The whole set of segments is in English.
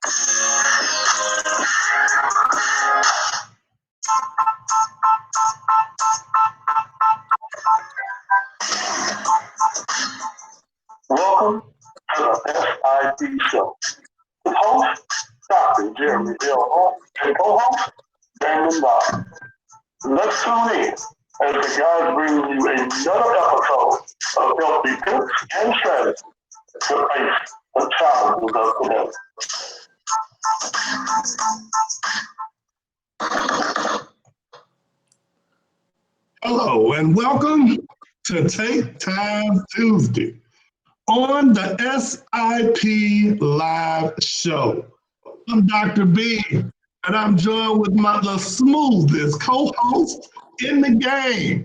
Welcome to the S.I.P show. With host, Dr. Jeremy L. and co-host, Damon Bob. Let's tune in as the guys bring you another episode of healthy tips and strategies to face the challenges of today. Hello and welcome to Take Time Tuesday on the S.I.P live show. I'm Dr. B, and I'm joined with the smoothest co-host in the game,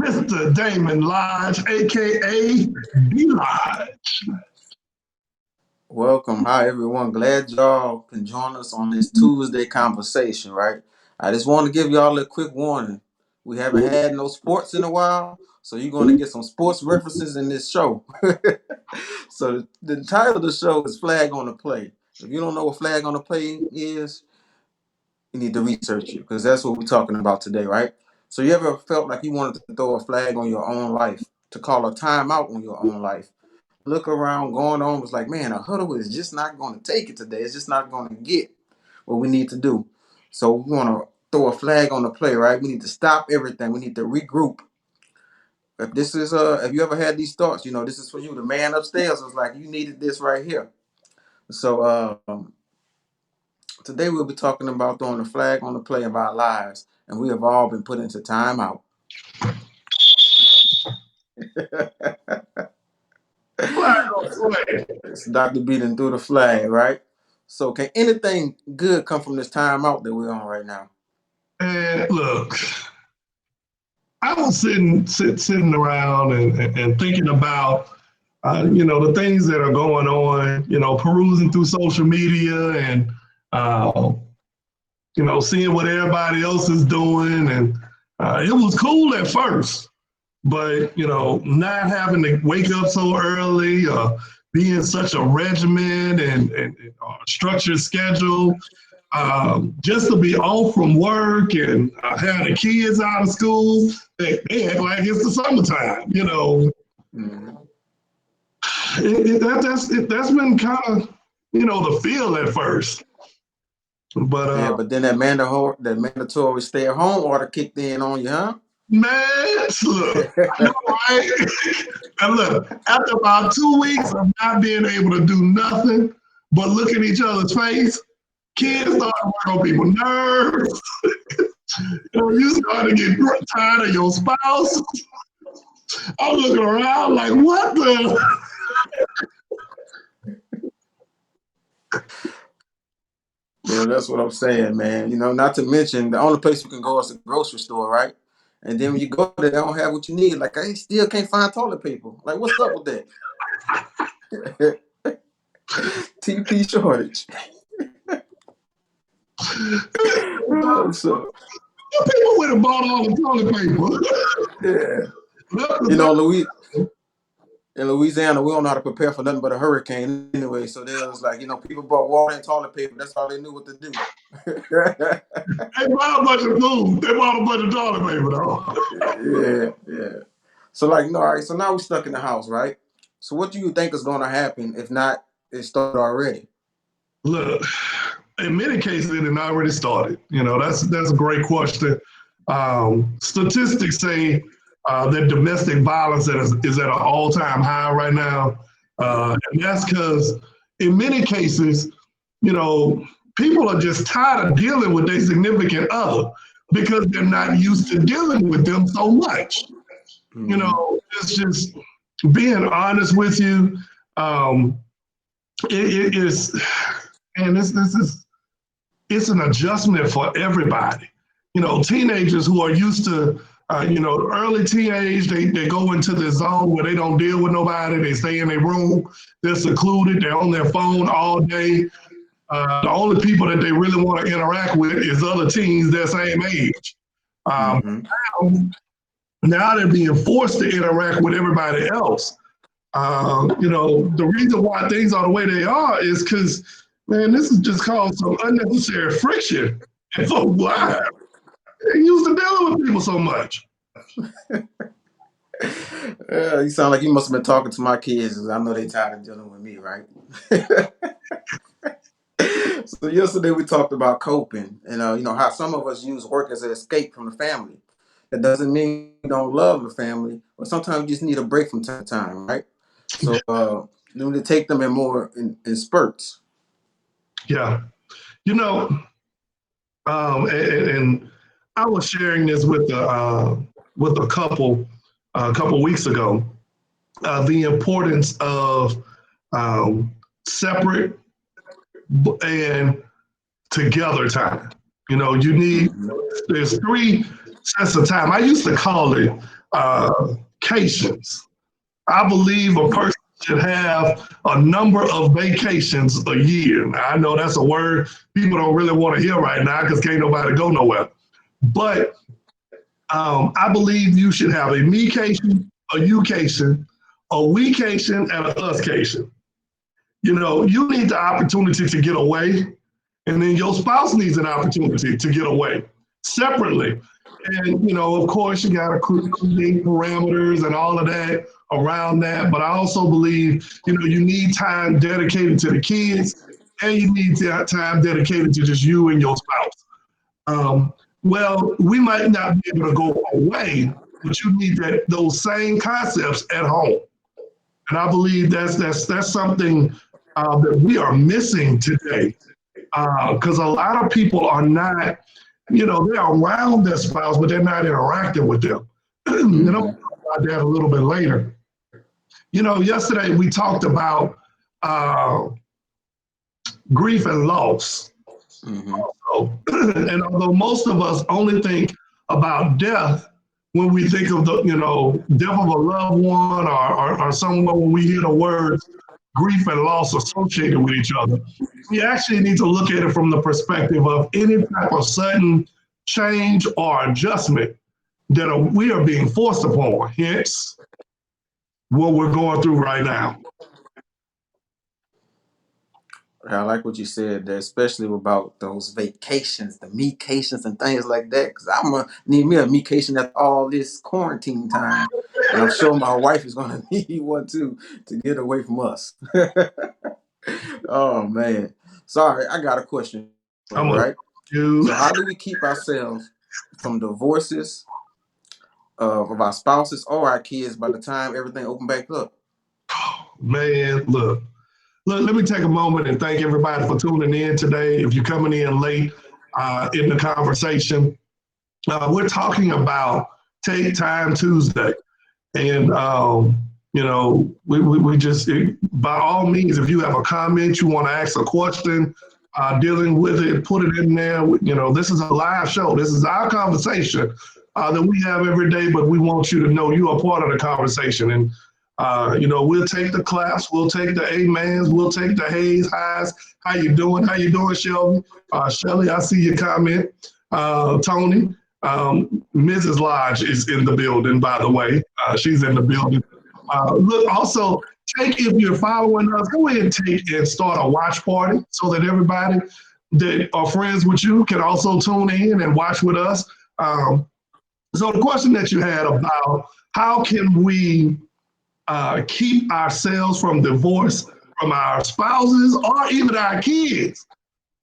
Mr. Damon Lodge, aka D Lodge. Welcome. Hi, everyone. Glad y'all can join us on this Tuesday conversation, right? I just want to give y'all a quick warning. We haven't had no sports in a while, so you're going to get some sports references in this show. So the title of the show is Flag on the Play. If you don't know what Flag on the Play is, you need to research it because that's what we're talking about today, right? So you ever felt like you wanted to throw a flag on your own life, to call a timeout on your own life? Look around, going on, was like, man, a huddle is just not going to take it today. It's just not going to get what we need to do. So we want to throw a flag on the play, right? We need to stop everything. We need to regroup. If this is if you ever had these thoughts, you know, this is for you. The man upstairs was like, you needed this right here. So today we'll be talking about throwing a flag on the play of our lives, and we have all been put into timeout. It's Dr. Beaton threw the flag, right? So can anything good come from this timeout that we're on right now? And look, I was sitting around and thinking about the things that are going on, perusing through social media and, seeing what everybody else is doing. And it was cool at first, but, not having to wake up so early, being such a regimen and structured schedule, just to be off from work and have the kids out of school, they act like it's the summertime, Mm-hmm. That's been kind of, the feel at first. But But then that mandatory stay-at-home order kicked in on you, huh? man, look, I know, right? And look, after about 2 weeks of not being able to do nothing but look at each other's face, kids start to work on people's nerves. You start to get tired of your spouse. I'm looking around like, what the? That's what I'm saying, man. Not to mention the only place you can go is the grocery store, right? And then when you go there, they don't have what you need. Like, I still can't find toilet paper. Like, what's up with that? TP shortage. So, people would have bought all the toilet paper. Yeah. In Louisiana, we don't know how to prepare for nothing but a hurricane anyway. So there was like, people bought water and toilet paper. That's all they knew what to do. They bought a bunch of food. They bought a bunch of toilet paper, though. Yeah. So all right. So now we're stuck in the house, right? So what do you think is going to happen if not it started already? Look, in many cases, it had already started. That's a great question. Statistics say that domestic violence is at an all-time high right now. And that's because in many cases, people are just tired of dealing with their significant other because they're not used to dealing with them so much. Mm-hmm. It's just being honest with you. It is, and it's an adjustment for everybody. Teenagers who are used to, early teenage, they go into the zone where they don't deal with nobody. They stay in their room. They're secluded. They're on their phone all day. The only people that they really want to interact with is other teens their same age. Now they're being forced to interact with everybody else. The reason why things are the way they are is because Man, this has just caused some unnecessary friction. And folks, why? Yeah. They used to dealing with people so much. You sound like you must have been talking to my kids, 'cause I know they tired of dealing with me, right? So yesterday we talked about coping, and how some of us use work as an escape from the family. That doesn't mean you don't love the family, but sometimes you just need a break from time to time, right? So you need to take them in spurts. Yeah. You know, and I was sharing this with a couple weeks ago. The importance of separate and together time. You know, you need Hmm. there's three sets of time. I used to call it vacations. I believe a person should have a number of vacations a year. Now, I know that's a word people don't really want to hear right now because can't nobody go nowhere. But I believe you should have a me-cation, a you-cation, a we-cation, and a us-cation. You know, you need the opportunity to get away, and then your spouse needs an opportunity to get away separately. And, of course, you got to create parameters and all of that around that. But I also believe, you need time dedicated to the kids and you need time dedicated to just you and your spouse. Well, we might not be able to go away, but you need those same concepts at home. And I believe that's something that we are missing today because a lot of people are not, they're around their spouse, but they're not interacting with them. And I'll Hmm. talk about that a little bit later. Yesterday we talked about uh, grief and loss. Hmm. And although most of us only think about death when we think of the, death of a loved one or someone when we hear the words grief and loss associated with each other, we actually need to look at it from the perspective of any type of sudden change or adjustment that we are being forced upon. Hence, what we're going through right now. I like what you said there, especially about those vacations, the mecations and things like that. Because I'm gonna need me a mecation after all this quarantine time, and I'm sure my wife is gonna need one too to get away from us. Oh man, sorry, I got a question for I'm you, a right? you, So, how do we keep ourselves from divorces of our spouses or our kids by the time everything open back up? man. Look, let me take a moment and thank everybody for tuning in today. If you're coming in late in the conversation, we're talking about Take Time Tuesday. And, we just, by all means, if you have a comment, you want to ask a question, dealing with it, put it in there. This is a live show. This is our conversation that we have every day, but we want you to know you are part of the conversation. And, we'll take the claps, we'll take the amens, we'll take the hays, highs. How you doing? How you doing, Shelby? Shelly, I see your comment. Tony, Mrs. Lodge is in the building, by the way. She's in the building. Look, also, if you're following us, go ahead and take and start a watch party so that everybody that are friends with you can also tune in and watch with us. So the question that you had about how can we keep ourselves from divorce from our spouses or even our kids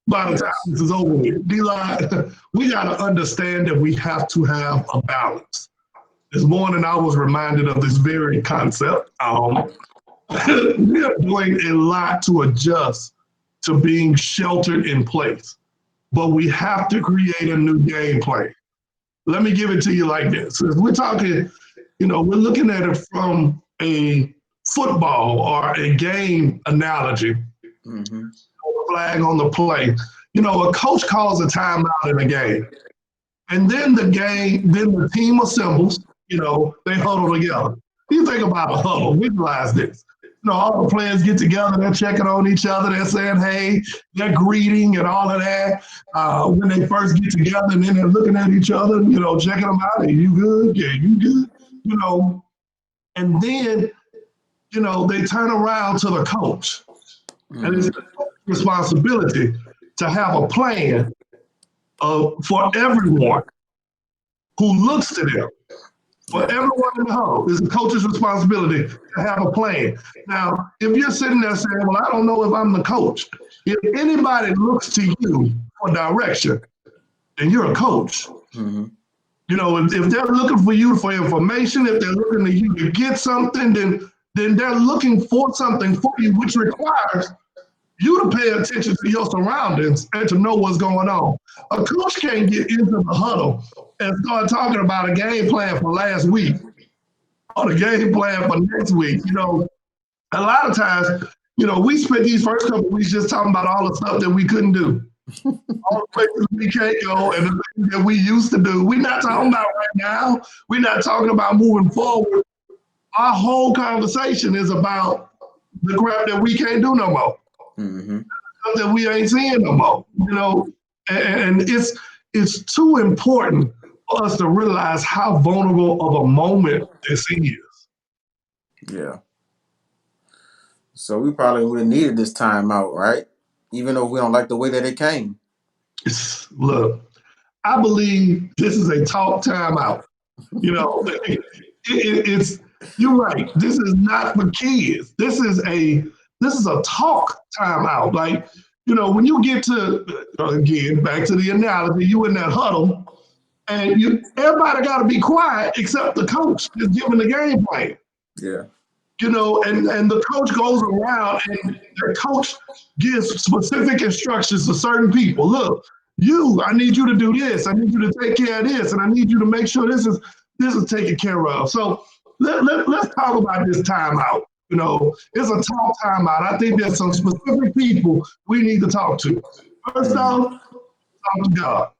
by the time Yes. this is over with. D-Line, we got to understand that we have to have a balance. This morning, I was reminded of this very concept. We are doing a lot to adjust to being sheltered in place, but we have to create a new game plan. Let me give it to you like this. If we're talking, we're looking at it from a football or a game analogy, Hmm. flag on the play. A coach calls a timeout in a game. And then the team assembles, they huddle together. You think about a huddle, visualize this. All the players get together, they're checking on each other, they're saying, hey, they're greeting and all of that. When they first get together and then they're looking at each other, checking them out. Are you good? Yeah, you good? And then, they turn around to the coach. And it's Hmm. responsibility to have a plan for everyone who looks to them. For everyone in the huddle, it's the coach's responsibility to have a plan. Now, if you're sitting there saying, well, I don't know if I'm the coach, if anybody looks to you for direction, then you're a coach. Mm-hmm. You know, if they're looking for you for information, if they're looking to you to get something, then they're looking for something for you, which requires you to pay attention to your surroundings and to know what's going on. A coach can't get into the huddle and start talking about a game plan for last week or the game plan for next week. You know, a lot of times, you know, we spent these first couple of weeks just talking about all the stuff that we couldn't do. All the places we can't go and the things that we used to do. We're not talking about right now. We're not talking about moving forward. Our whole conversation is about the crap that we can't do no more. Mm-hmm. That we ain't seeing no more, you know, and it's too important for us to realize how vulnerable of a moment this is. Yeah. So we probably would have needed this timeout, right? Even though we don't like the way that it came. Look, I believe this is a talk timeout. You know, it's you're right. This is not for kids. This is a talk timeout. Like, you know, when you get to again back to the analogy, you in that huddle, and everybody got to be quiet except the coach is giving the game plan. Yeah. You know, and the coach goes around and the coach gives specific instructions to certain people. Look, I need you to do this. I need you to take care of this, and I need you to make sure this is taken care of. So let's talk about this timeout. You know, it's a talk timeout. I think there's some specific people we need to talk to. First off, talk to God.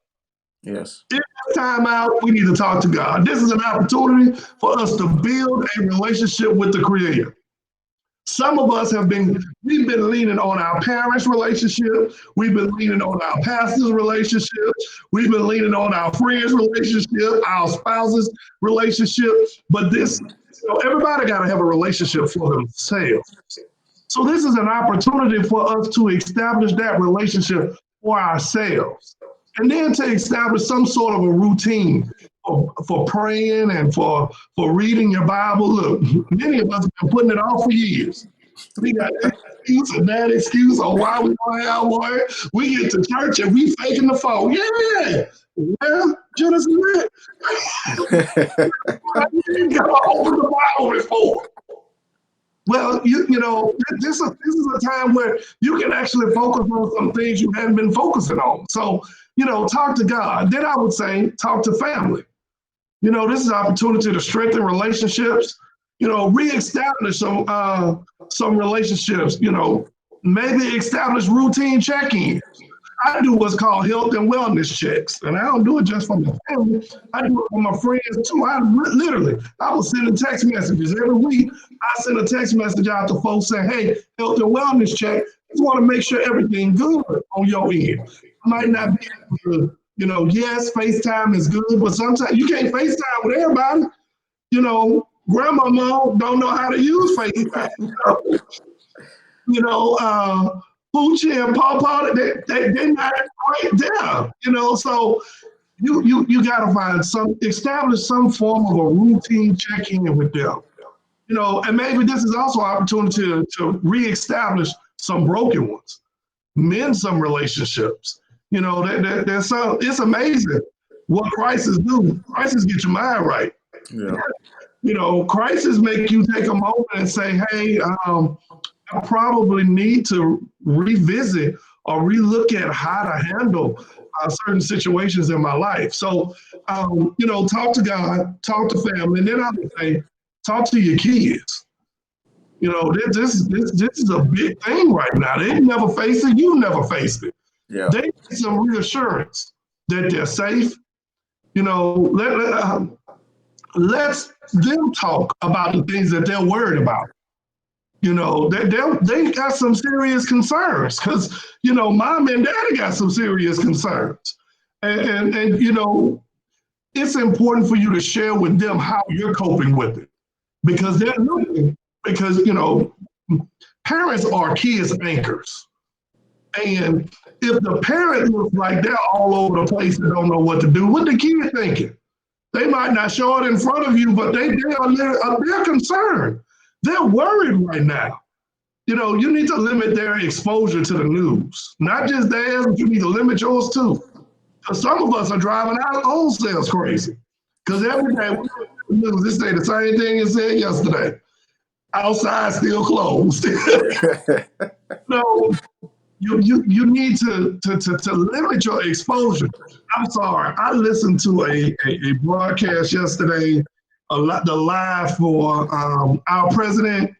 Yes. In this timeout, we need to talk to God. This is an opportunity for us to build a relationship with the Creator. Some of us we've been leaning on our parents' relationship. We've been leaning on our pastor's relationship. We've been leaning on our friends' relationship, our spouse's relationship. But everybody got to have a relationship for themselves. So this is an opportunity for us to establish that relationship for ourselves. And then to establish some sort of a routine for praying and for reading your Bible. Look, many of us have been putting it off for years. We got this excuse and that excuse on why we don't have one. We get to church and we faking the phone. Yeah. Well, Genesis, you ain't got to open the Bible before. Well, you know, this is a time where you can actually focus on some things you hadn't been focusing on. So, you know, talk to God. Then I would say talk to family. You know, this is an opportunity to strengthen relationships. You know, reestablish some relationships. You know, maybe establish routine check-ins. I do what's called health and wellness checks, and I don't do it just for my family. I do it for my friends too. I will send text messages every week. I send a text message out to folks saying, "Hey, health and wellness check. Just want to make sure everything's good on your end." I might not be able to, you know, yes, FaceTime is good, but sometimes you can't FaceTime with everybody. You know, grandma don't know how to use FaceTime. You know, Poochie and Pawpaw, they're not right there, you know, so you got to establish some form of a routine check-in with them, you know, and maybe this is also an opportunity to reestablish some broken ones, mend some relationships. You know, there's it's amazing what crises do. Crises get your mind right. Yeah. You know, crises make you take a moment and say, hey, I probably need to revisit or relook at how to handle certain situations in my life. So, you know, talk to God, talk to family, and then I would say, talk to your kids. You know, this is a big thing right now. They never faced it. You never faced it. Yeah. They need some reassurance that they're safe. You know, let's them talk about the things that they're worried about. You know, they got some serious concerns because, you know, mom and daddy got some serious concerns. And you know, it's important for you to share with them how you're coping with it because they're looking, because, you know, parents are kids' anchors. And if the parent looks like they're all over the place and don't know what to do, what the kid thinking? They might not show it in front of you, but they're concerned. They're worried right now. You need to limit their exposure to the news, not just theirs, but you need to limit yours too. Because some of us are driving our own selves crazy. Because every day we look at the news, they say the same thing it said yesterday. Outside still closed. No, you need to limit your exposure. I'm sorry. I listened to a broadcast yesterday, the live for our president,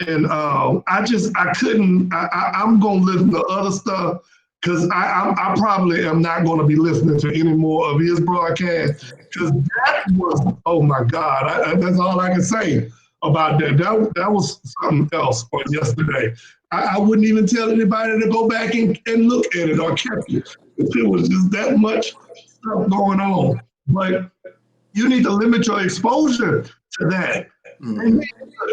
and I couldn't. I'm gonna listen to other stuff because I probably am not going to be listening to any more of his broadcast because that was, oh my God, that's all I can say about that. That was something else for yesterday. I wouldn't even tell anybody to go back and look at it or catch it. It was just that much stuff going on. But you need to limit your exposure to that. And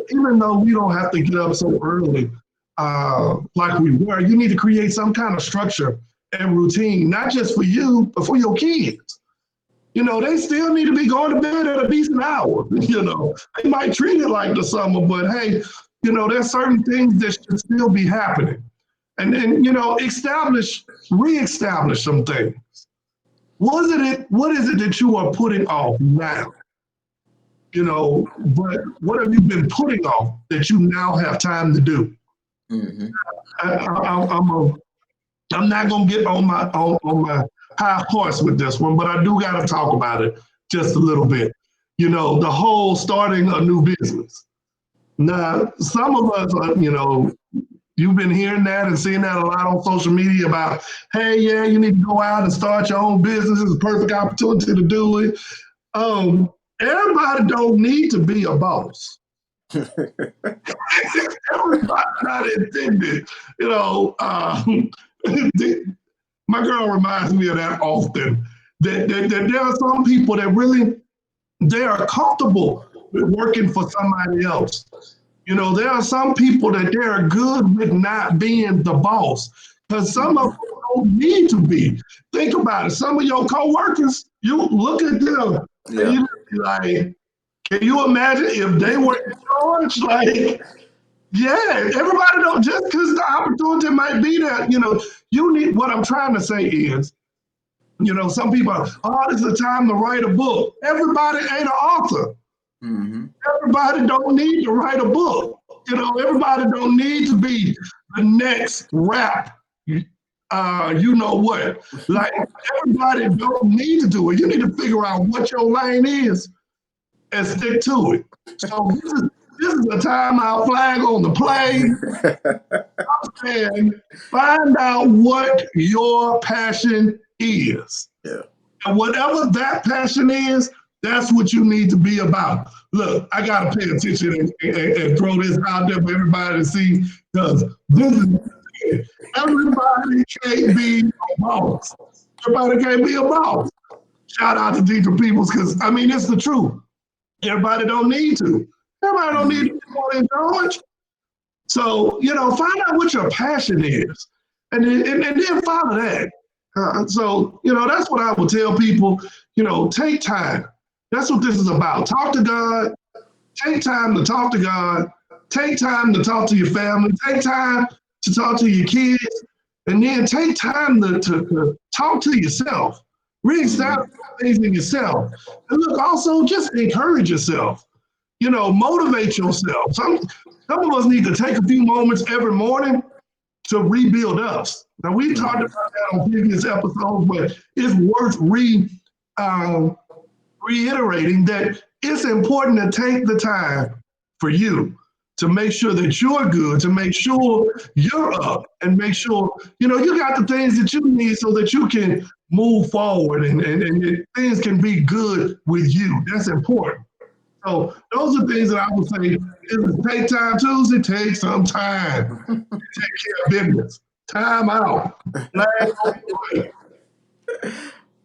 even though we don't have to get up so early like we were, you need to create some kind of structure and routine, not just for you, but for your kids. They still need to be going to bed at a decent hour. They might treat it like the summer, but hey, there's certain things that should still be happening. And then, reestablish some things. What is it that you are putting off now? But what have you been putting off that you now have time to do? Mm-hmm. I'm not gonna get on my high horse with this one, but I do got to talk about it just a little bit. The whole starting a new business. Now, some of us, you've been hearing that and seeing that a lot on social media about, hey, yeah, you need to go out and start your own business. It's a perfect opportunity to do it. Everybody don't need to be a boss. Everybody not intended. My girl reminds me of that often. That there are some people that really they are comfortable with working for somebody else. There are some people that they're good with not being the boss because some of them don't need to be. Think about it. Some of your coworkers, you look at them and you be like, can you imagine if they were in charge? Like, yeah, everybody don't just because the opportunity might be there. You need. What I'm trying to say is, some people, this is the time to write a book. Everybody ain't an author. Mm-hmm. Everybody don't need to write a book. Everybody don't need to be the next rap. You know what? Like everybody don't need to do it. You need to figure out what your lane is and stick to it. So this is a timeout flag on the play. And find out what your passion is. Yeah. And whatever that passion is, that's what you need to be about. Look, I got to pay attention and throw this out there for everybody to see because this is everybody can't be a boss. Everybody can't be a boss. Shout out to Deidre Peoples because, it's the truth. Everybody don't need to. Everybody don't need to be in charge. So, find out what your passion is and then follow that. That's what I would tell people, take time. That's what this is about. Talk to God. Take time to talk to God. Take time to talk to your family. Take time to talk to your kids. And then take time to talk to yourself. Reestablish things in yourself. And look, also just encourage yourself. Motivate yourself. Some of us need to take a few moments every morning to rebuild us. Now, we talked about that on previous episodes, but it's worth reiterating that it's important to take the time for you to make sure that you're good, to make sure you're up, and make sure, you got the things that you need so that you can move forward and things can be good with you. That's important. So those are things that I would say, take time Tuesday, take some time. Take care of business. Time out.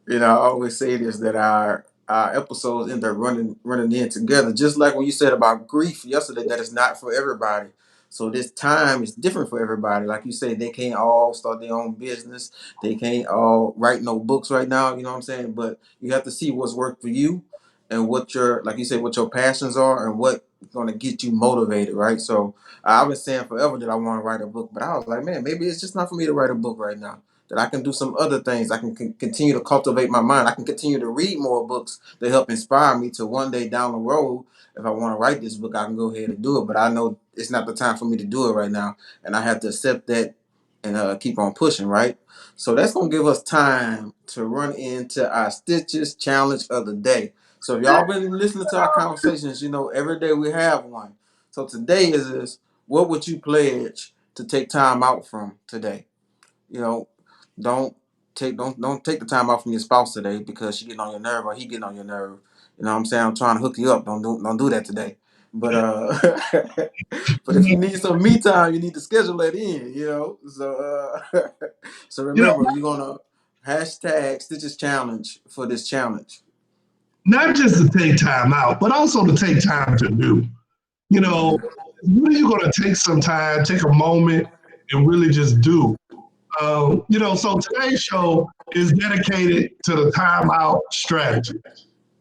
I always say this that our episodes end up running in together. Just like when you said about grief yesterday, that it's not for everybody. So this time is different for everybody. Like you say, they can't all start their own business. They can't all write no books right now. You know what I'm saying? But you have to see what's worked for you and what your, like you said, what your passions are and what's going to get you motivated, right? So I've been saying forever that I want to write a book, but I was like, man, maybe it's just not for me to write a book right now. That I can do some other things. I can continue to cultivate my mind. I can continue to read more books that help inspire me to one day down the road, if I want to write this book, I can go ahead and do it. But I know it's not the time for me to do it right now, and I have to accept that and keep on pushing, right? So that's gonna give us time to run into our Stitches challenge of the day. So if y'all been listening to our conversations, you know every day we have one. So today is this: what would you pledge to take time out from today? You know, don't don't take the time out from your spouse today because she getting on your nerve or he getting on your nerve. You know what I'm saying? I'm trying to hook you up. Don't do that today. But but if you need some me time, you need to schedule that in, you know. So so You know, remember, you're gonna hashtag Stitches Challenge for this challenge. not just to take time out, but also to take time to do. You know, Mm-hmm. when are you going to take some time, take a moment, and really just do? You know, so today's show is dedicated to the timeout strategy.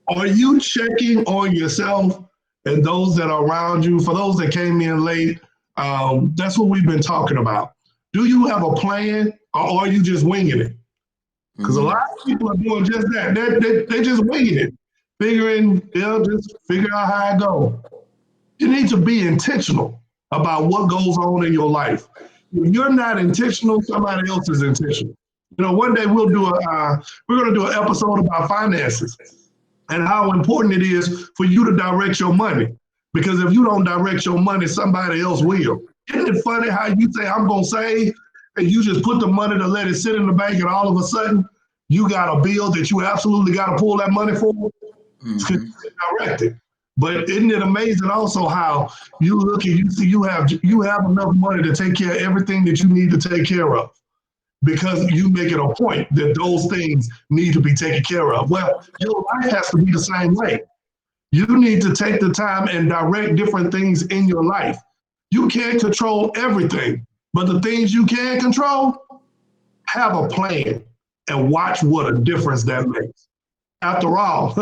Are you checking on yourself and those that are around you? For those that came in late, that's what we've been talking about. Do you have a plan or are you just winging it? Because a lot Mm-hmm. of people are doing just that. They're just winging it, figuring they'll just figure out how it goes. You need to be intentional about what goes on in your life. If you're not intentional, somebody else is intentional. You know, one day we're going to do an episode about finances and how important it is for you to direct your money. Because if you don't direct your money, somebody else will. Isn't it funny how you say, I'm going to save, and you just put the money to let it sit in the bank, and all of a sudden, you got a bill that you absolutely got to pull that money for? It's because Mm-hmm. you didn't direct it. But isn't it amazing also how you look and you see you have enough money to take care of everything that you need to take care of because you make it a point that those things need to be taken care of. Well, your life has to be the same way. You need to take the time and direct different things in your life. You can't control everything, but the things you can control, have a plan and watch what a difference that makes. After all,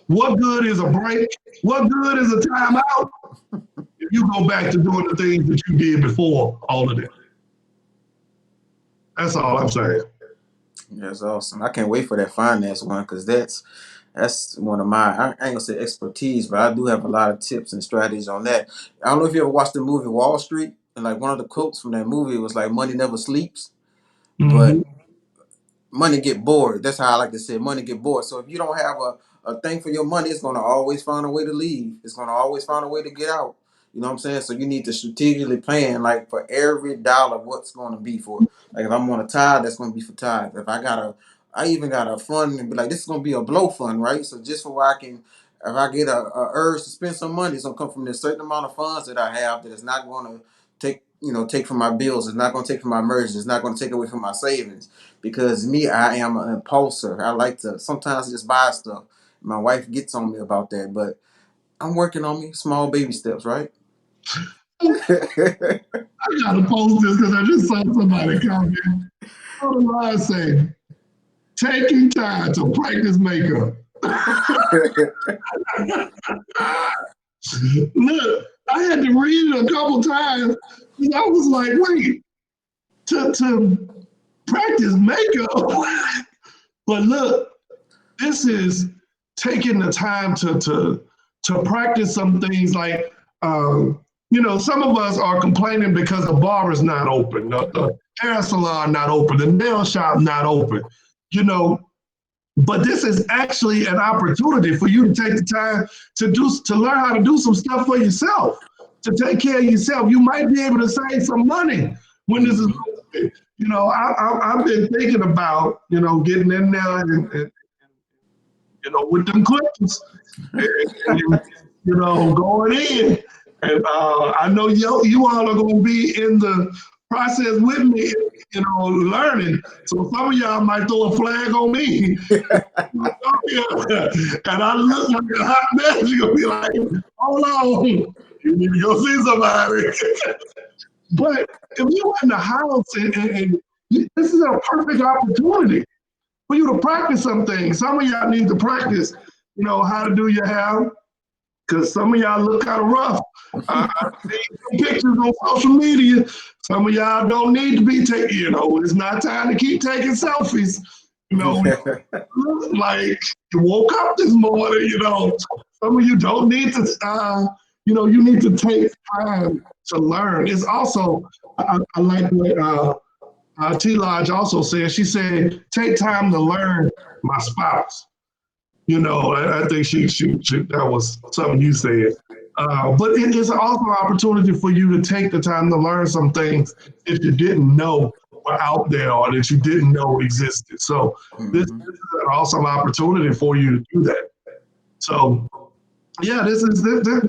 what good is a break? What good is a timeout if you go back to doing the things that you did before all of that? That's all I'm saying. That's awesome. I can't wait for that finance one because that's one of my, I ain't gonna say expertise, but I do have a lot of tips and strategies on that. I don't know if you ever watched the movie Wall Street, and like one of the quotes from that movie was like, "Money never sleeps," but Mm-hmm. money get bored. That's how I like to say it. Money get bored. So if you don't have a thing for your money, it's gonna always find a way to leave. It's gonna always find a way to get out. You know what I'm saying? So you need to strategically plan like for every dollar what's gonna be for. Like if I'm on a tithe, that's gonna be for tithe. If I even got a fund and be like, this is gonna be a blow fund, right? So just for where I can, if I get a urge to spend some money, it's gonna come from this certain amount of funds that I have that is not gonna take from my bills. It's not gonna take from my emergencies. It's not gonna take away from my savings because me, I am an impulser. I like to sometimes just buy stuff. My wife gets on me about that, but I'm working on me. Small baby steps, right? I gotta post this because I just saw somebody comment on the line saying, taking time to practice makeup. Look, I had to read it a couple times because I was like, wait, to practice makeup. But look, this is taking the time to practice some things like some of us are complaining because the bar is not open, the hair salon not open, the nail shop not open, you know. But this is actually an opportunity for you to take the time to learn how to do some stuff for yourself, to take care of yourself. You might be able to save some money when this is Mhm. over. I've been thinking about getting in there and with them clippers and going in. And I know you all are going to be in the process with me, learning. So some of y'all might throw a flag on me. And I look like a hot mess. You're going to be like, hold on. You need to go see somebody. But if you're in the house this is a perfect opportunity for you to practice some things. Some of y'all need to practice, how to do your hair, because some of y'all look kind of rough. I see some pictures on social media. Some of y'all don't need to be taking, it's not time to keep taking selfies. Look like you woke up this morning, Some of you don't need to, you need to take time to learn. It's also, I like what T. Lodge also said. She said, take time to learn my spouse. I think she that was something you said. But it is also an opportunity for you to take the time to learn some things that you didn't know were out there or that you didn't know existed. So this is an awesome opportunity for you to do that. So yeah, this was good today.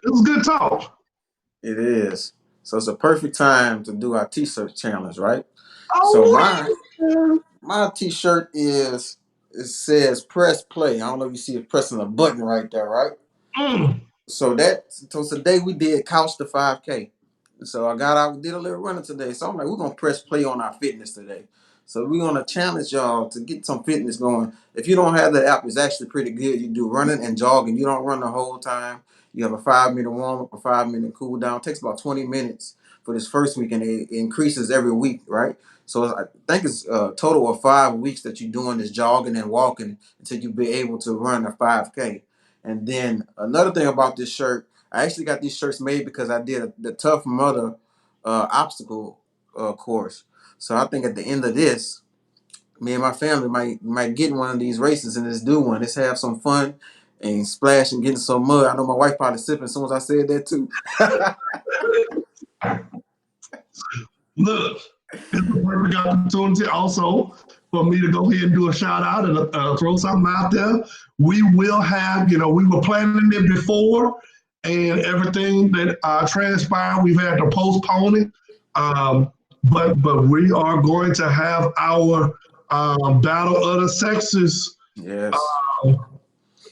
This was good talk. It is. So it's a perfect time to do our t-shirt challenge, right? So Oh, my t-shirt it says press play. I don't know if you see it pressing a button right there, right? So today we did couch to 5K. So I got out, did a little running today. So I'm like, we're gonna press play on our fitness today. So we're gonna challenge y'all to get some fitness going. If you don't have the app, it's actually pretty good. You do running and jogging. You don't run the whole time. You have a 5 minute warm up, a 5 minute cool down. It takes about 20 minutes for this first week, and it increases every week, right? So I think it's a total of 5 weeks that you're doing this jogging and walking until you be able to run a 5K. And then another thing about this shirt, I actually got these shirts made because I did the Tough Mudder obstacle course. So I think at the end of this, me and my family might get one of these races and just do one. Let's have some fun and splash and get in some mud. I know my wife probably sipping as soon as I said that too. look, it's a perfect opportunity also for me to go ahead and do a shout out and throw something out there. We will have, we were planning it before and everything that transpired, we've had to postpone it. But we are going to have our Battle of the Sexes Yes.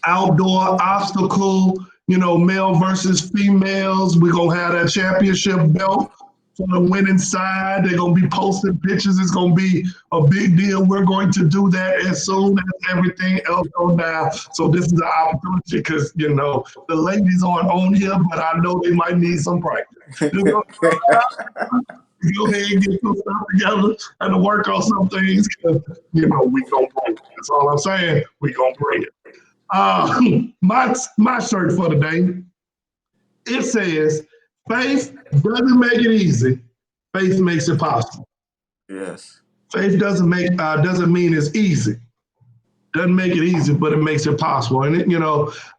outdoor obstacle, male versus females. We're going to have that championship belt for the winning side. They're going to be posting pictures. It's going to be a big deal. We're going to do that as soon as everything else goes down. So this is an opportunity because, the ladies aren't on here, but I know they might need some practice. Go ahead and get some stuff together and to work on some things because, we going to bring it. That's all I'm saying. We going to bring it. My shirt for the day, it says, faith doesn't make it easy. Faith makes it possible. Yes. Faith doesn't mean it's easy. Doesn't make it easy, but it makes it possible. And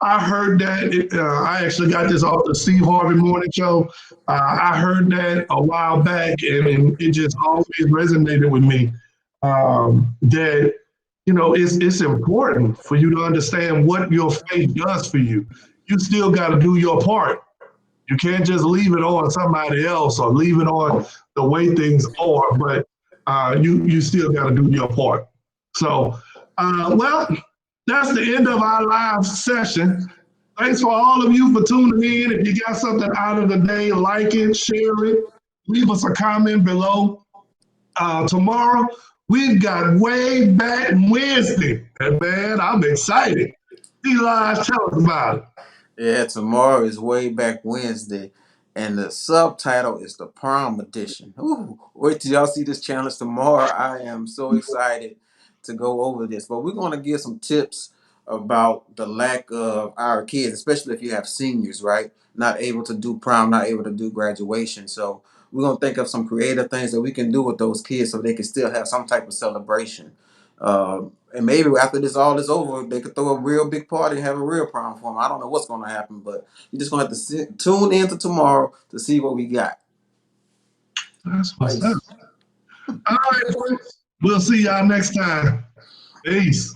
I heard that. I actually got this off the Steve Harvey Morning Show. I heard that a while back, and it just always resonated with me. That it's important for you to understand what your faith does for you. You still got to do your part. You can't just leave it on somebody else or leave it on the way things are, but you still got to do your part. So, well, that's the end of our live session. Thanks for all of you for tuning in. If you got something out of the day, like it, share it, leave us a comment below. Tomorrow, we've got Way Back Wednesday. And man, I'm excited. Eli, tell us about it. Yeah, tomorrow is Way Back Wednesday, and the subtitle is the Prom Edition. Ooh, wait till y'all see this challenge tomorrow. I am so excited to go over this. But we're going to give some tips about the lack of our kids, especially if you have seniors, right? Not able to do prom, not able to do graduation. So we're going to think of some creative things that we can do with those kids so they can still have some type of celebration. And maybe after this all is over, they could throw a real big party and have a real prom for them. I don't know what's going to happen, but you're just going to have to tune in to tomorrow to see what we got. That's what's up. Nice. All right, folks. We'll see y'all next time. Peace.